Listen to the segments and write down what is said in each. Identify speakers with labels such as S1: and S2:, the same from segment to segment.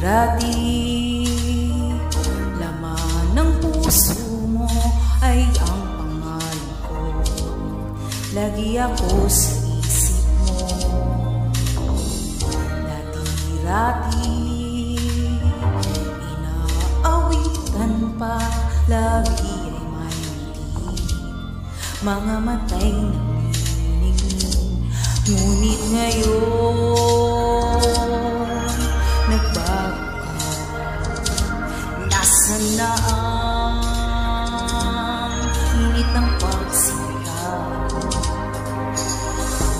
S1: Dati-rati, laman ng puso mo ay ang pangalan ko. Lagi ako sa isip mo. Dati-rati, inaawitan pa, lagi ay may ngiti, mga matay nanginginig. Ngunit ngayon nagbago ka. Nasaan na ang init ng pagsinta?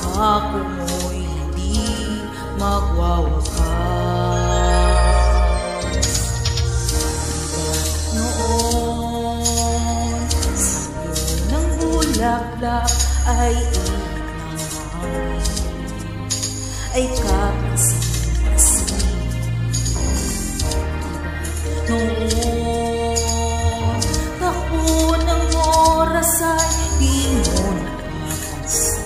S1: Pangako mo'y hindi magwawakas. Noon sayo ng bulaklak ay init ng hangin, ay kapansin-pansin. Noon takbo ng oras ay di mo napapansin,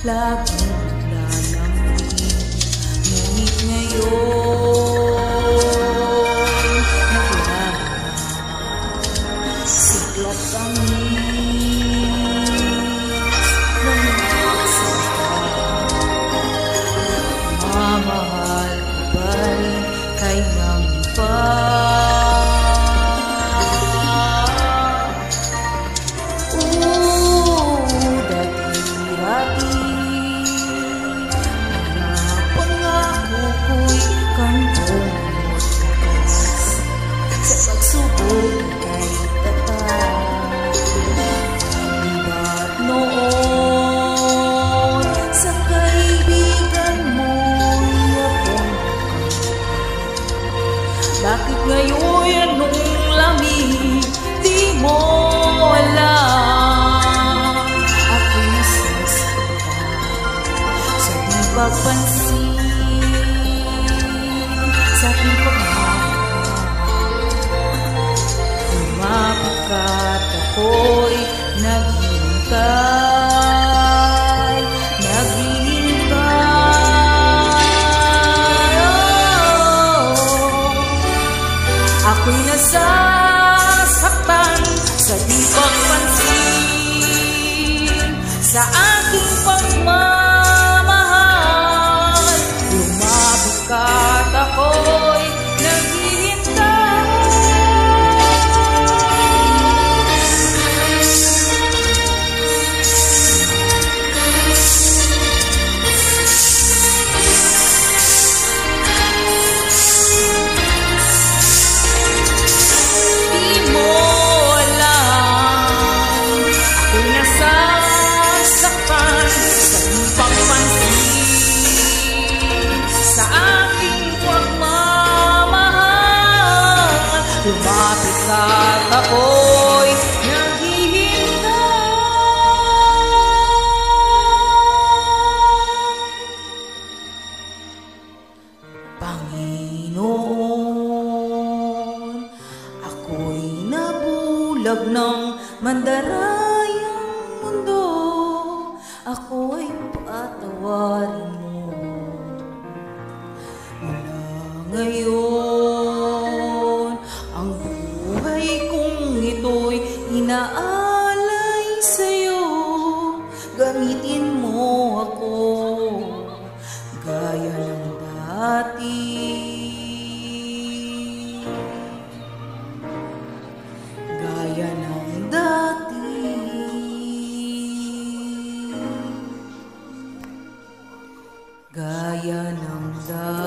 S1: laging naglalambing. Ngunit ngayon naglalala, siglat ang mamahal ko ba'y kailang pa? Dati-rati, mga pangako ko'y kantong matakas. Sa pagsubok kay tatay, ba't noon sa kaibigan mo bakit ngayon anong lamig di mo alam? Ako'y nasasaktan sa di pagpansin, sa di pagmamahal. Lumapit ka't ako'y naghihintay, ako'y nasasaktan sa di pagpansin, sa aking pagmamahal. Lumapit ka't ako'y naghihintay. Lumapit ka't ako'y naghihintay. Panginoon, ako'y nabulag ng mandarayang mundo. Ako'y patawarin mo. Mula ngayon ang buhay kong ito'y inaalay sa'yo. Gamitin mo ako gaya ng dati. Gaya ng dati. Gaya ng dati.